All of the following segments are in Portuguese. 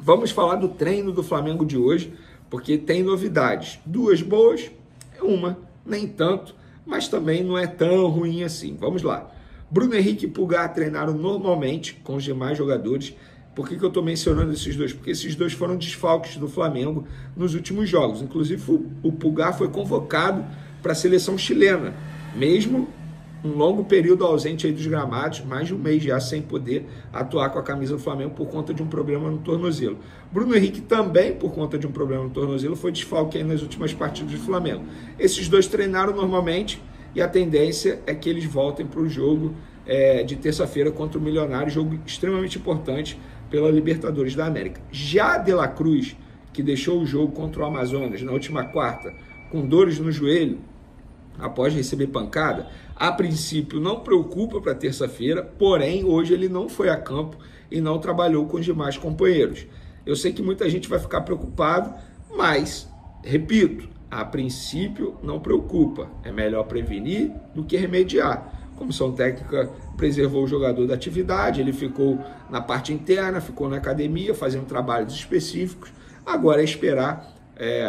Vamos falar do treino do Flamengo de hoje, porque tem novidades. Duas boas, uma nem tanto, mas também não é tão ruim assim. Vamos lá. Bruno Henrique e Pulgar treinaram normalmente com os demais jogadores. Por que eu estou mencionando esses dois? Porque esses dois foram desfalques do Flamengo nos últimos jogos. Inclusive, o Pulgar foi convocado para a seleção chilena, mesmo um longo período ausente aí dos gramados, mais de um mês já sem poder atuar com a camisa do Flamengo por conta de um problema no tornozelo. Bruno Henrique também, por conta de um problema no tornozelo, foi desfalque aí nas últimas partidas do Flamengo. Esses dois treinaram normalmente e a tendência é que eles voltem para o jogo de terça-feira contra o Milionário, jogo extremamente importante pela Libertadores da América. Já De La Cruz, que deixou o jogo contra o Amazonas na última quarta com dores no joelho, após receber pancada, a princípio não preocupa para terça-feira, porém hoje ele não foi a campo e não trabalhou com os demais companheiros. Eu sei que muita gente vai ficar preocupado, mas, repito, a princípio não preocupa. É melhor prevenir do que remediar. A comissão técnica preservou o jogador da atividade, ele ficou na parte interna, ficou na academia, fazendo trabalhos específicos. Agora é esperar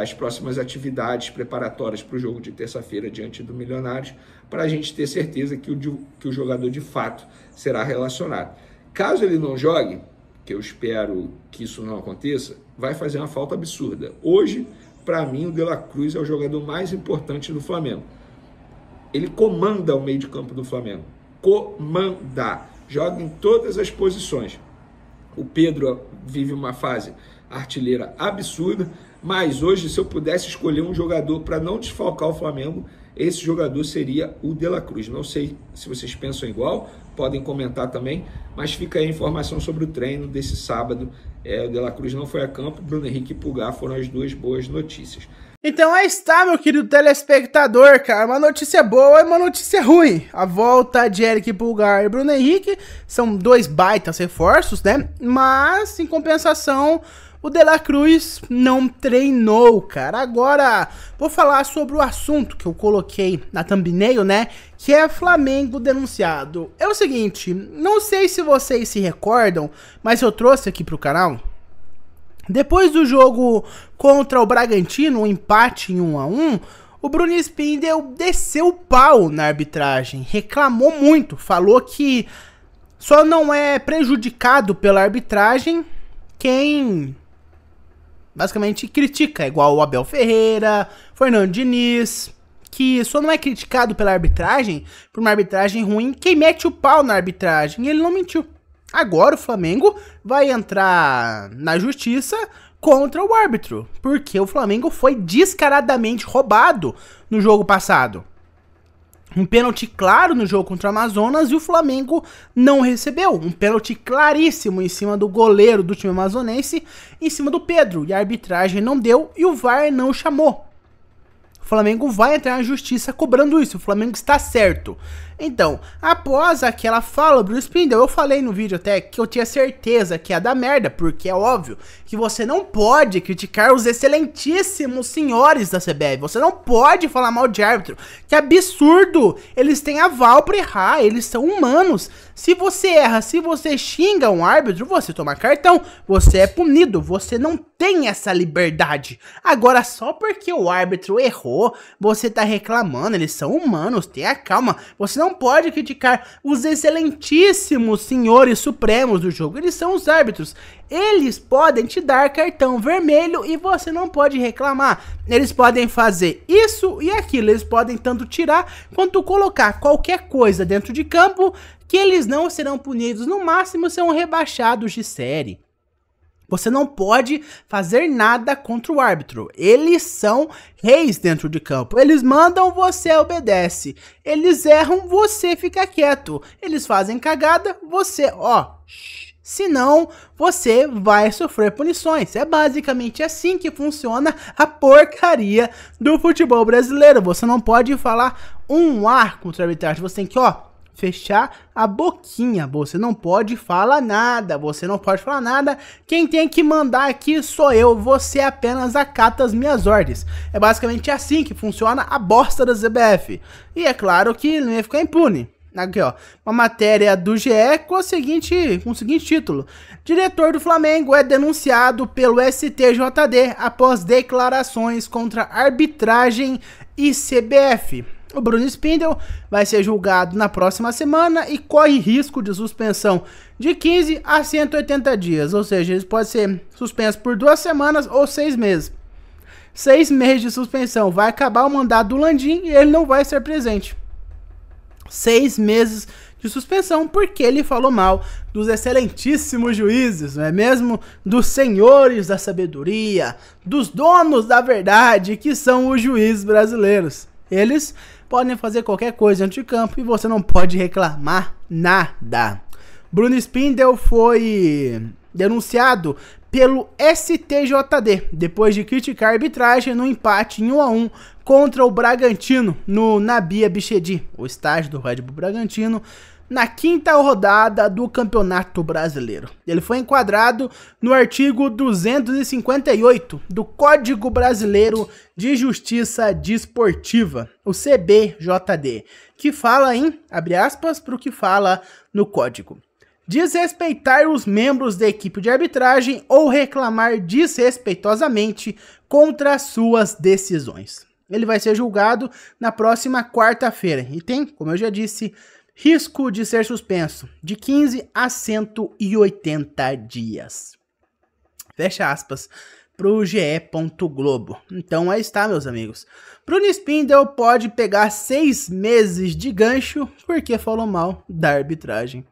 as próximas atividades preparatórias para o jogo de terça-feira diante do Milionários, para a gente ter certeza que o jogador de fato será relacionado. Caso ele não jogue, que eu espero que isso não aconteça, vai fazer uma falta absurda. Hoje, para mim, o De La Cruz é o jogador mais importante do Flamengo. Ele comanda o meio de campo do Flamengo. Comanda. Joga em todas as posições. O Pedro vive uma fase artilheira absurda, mas hoje, se eu pudesse escolher um jogador para não desfalcar o Flamengo, esse jogador seria o De La Cruz. Não sei se vocês pensam igual, podem comentar também, mas fica aí a informação sobre o treino desse sábado. O De La Cruz não foi a campo, Bruno Henrique e Pulgar foram as duas boas notícias. Então aí está, meu querido telespectador, cara, uma notícia boa e uma notícia ruim. A volta de Eric Pulgar e Bruno Henrique são dois baitas reforços, né? Mas, em compensação, o De La Cruz não treinou, cara. Agora, vou falar sobre o assunto que eu coloquei na thumbnail, né? Que é Flamengo denunciado. É o seguinte, não sei se vocês se recordam, mas eu trouxe aqui pro canal. Depois do jogo contra o Bragantino, um empate em 1-1, o Bruno Spindel desceu o pau na arbitragem, reclamou muito, falou que só não é prejudicado pela arbitragem quem basicamente critica, igual o Abel Ferreira, Fernando Diniz, que só não é criticado pela arbitragem, por uma arbitragem ruim, quem mete o pau na arbitragem, e ele não mentiu. Agora o Flamengo vai entrar na justiça contra o árbitro, porque o Flamengo foi descaradamente roubado no jogo passado. Um pênalti claro no jogo contra o Amazonas e o Flamengo não recebeu. Um pênalti claríssimo em cima do goleiro do time amazonense, em cima do Pedro. E a arbitragem não deu e o VAR não chamou. O Flamengo vai entrar na justiça cobrando isso, o Flamengo está certo. Então, após aquela fala do Spindel, eu falei no vídeo até que eu tinha certeza que ia dar merda, porque é óbvio que você não pode criticar os excelentíssimos senhores da CBF, você não pode falar mal de árbitro, que absurdo, eles têm aval pra errar, eles são humanos. Se você erra, se você xinga um árbitro, você toma cartão, você é punido, você não tem essa liberdade. Agora, só porque o árbitro errou, você tá reclamando, eles são humanos, tenha calma, você não pode criticar os excelentíssimos senhores supremos do jogo, eles são os árbitros. Eles podem te dar cartão vermelho e você não pode reclamar. Eles podem fazer isso e aquilo, eles podem tanto tirar quanto colocar qualquer coisa dentro de campo que eles não serão punidos, no máximo serão rebaixados de série. Você não pode fazer nada contra o árbitro. Eles são reis dentro de campo. Eles mandam, você obedece. Eles erram, você fica quieto. Eles fazem cagada, você, senão você vai sofrer punições. É basicamente assim que funciona a porcaria do futebol brasileiro. Você não pode falar um ar contra a arbitragem. Você tem que, fechar a boquinha, você não pode falar nada, quem tem que mandar aqui sou eu, você apenas acata as minhas ordens. É basicamente assim que funciona a bosta da CBF, e é claro que não ia ficar impune. Aqui, ó, uma matéria do GE com o seguinte título. Diretor do Flamengo é denunciado pelo STJD após declarações contra arbitragem e CBF. O Bruno Spindel vai ser julgado na próxima semana e corre risco de suspensão de 15 a 180 dias. Ou seja, ele pode ser suspenso por 2 semanas ou 6 meses. 6 meses de suspensão. Vai acabar o mandato do Landim e ele não vai ser presente. 6 meses de suspensão porque ele falou mal dos excelentíssimos juízes, não é mesmo? Dos senhores da sabedoria, dos donos da verdade, que são os juízes brasileiros. Eles podem fazer qualquer coisa dentro de campo e você não pode reclamar nada. Bruno Spindel foi denunciado pelo STJD depois de criticar a arbitragem no empate em 1 a 1 contra o Bragantino no Nabi Abichedi, o estádio do Red Bull Bragantino, na 5ª rodada do Campeonato Brasileiro. Ele foi enquadrado no artigo 258 do Código Brasileiro de Justiça Desportiva, o CBJD, que fala em, abre aspas, para o que fala no código: desrespeitar os membros da equipe de arbitragem ou reclamar desrespeitosamente contra suas decisões. Ele vai ser julgado na próxima quarta-feira e tem, como eu já disse, risco de ser suspenso de 15 a 180 dias. Fecha aspas pro GE. Globo. Então aí está, meus amigos. Bruno Spindel pode pegar 6 meses de gancho porque falou mal da arbitragem.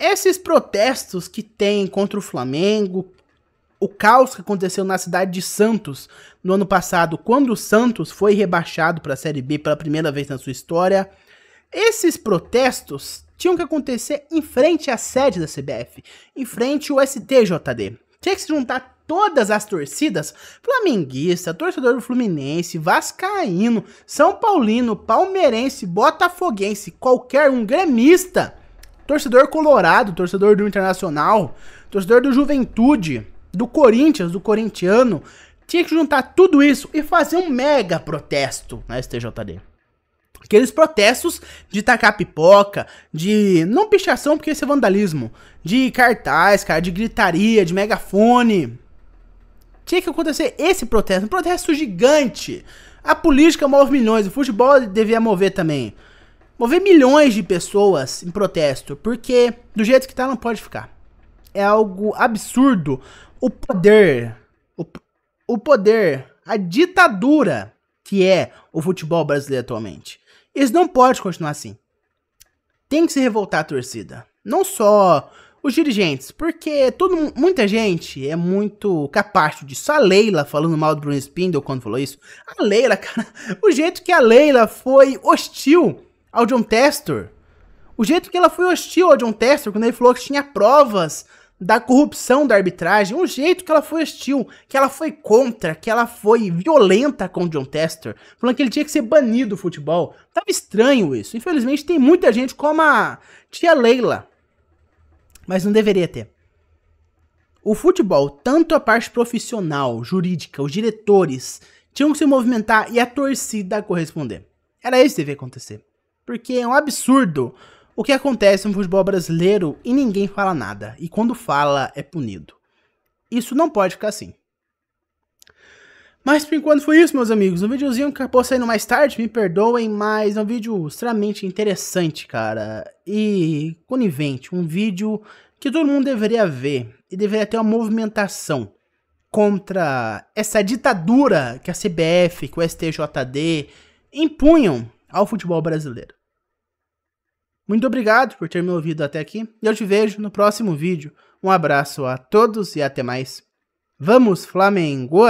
Esses protestos que tem contra o Flamengo, o caos que aconteceu na cidade de Santos no ano passado, quando o Santos foi rebaixado para a Série B pela primeira vez na sua história, esses protestos tinham que acontecer em frente à sede da CBF, em frente ao STJD. Tinha que se juntar todas as torcidas, flamenguista, torcedor do Fluminense, vascaíno, São Paulino, palmeirense, botafoguense, qualquer um, gremista, torcedor colorado, torcedor do Internacional, torcedor do Juventude, do Corinthians, do corintiano, tinha que juntar tudo isso e fazer um mega protesto na STJD. Aqueles protestos de tacar pipoca, de não pichação porque isso é vandalismo, de cartaz, cara, de gritaria, de megafone. Tinha que acontecer esse protesto, um protesto gigante. A política move milhões, o futebol devia mover também. Mover milhões de pessoas em protesto, porque do jeito que tá não pode ficar. É algo absurdo. O poder, a ditadura que é o futebol brasileiro atualmente. Isso não pode continuar assim. Tem que se revoltar a torcida. Não só os dirigentes, porque muita gente é muito capaz disso. A Leila falando mal do Bruno Spindel quando falou isso. A Leila, cara, o jeito que a Leila foi hostil ao John Tester. O jeito que ela foi hostil ao John Tester quando ele falou que tinha provas da corrupção da arbitragem, o jeito que ela foi hostil, que ela foi contra, que ela foi violenta com o John Tester, falando que ele tinha que ser banido do futebol. Tava estranho isso. Infelizmente tem muita gente como a tia Leila, mas não deveria ter. O futebol, tanto a parte profissional, jurídica, os diretores, tinham que se movimentar e a torcida corresponder. Era isso que devia acontecer. Porque é um absurdo o que acontece no futebol brasileiro e ninguém fala nada. E quando fala, é punido. Isso não pode ficar assim. Mas por enquanto foi isso, meus amigos. Um videozinho que acabou saindo mais tarde, me perdoem, mas é um vídeo extremamente interessante, cara. E conivente. Um vídeo que todo mundo deveria ver. E deveria ter uma movimentação contra essa ditadura que a CBF, que o STJD impunham ao futebol brasileiro. Muito obrigado por ter me ouvido até aqui. E eu te vejo no próximo vídeo. Um abraço a todos e até mais. Vamos, Flamengo!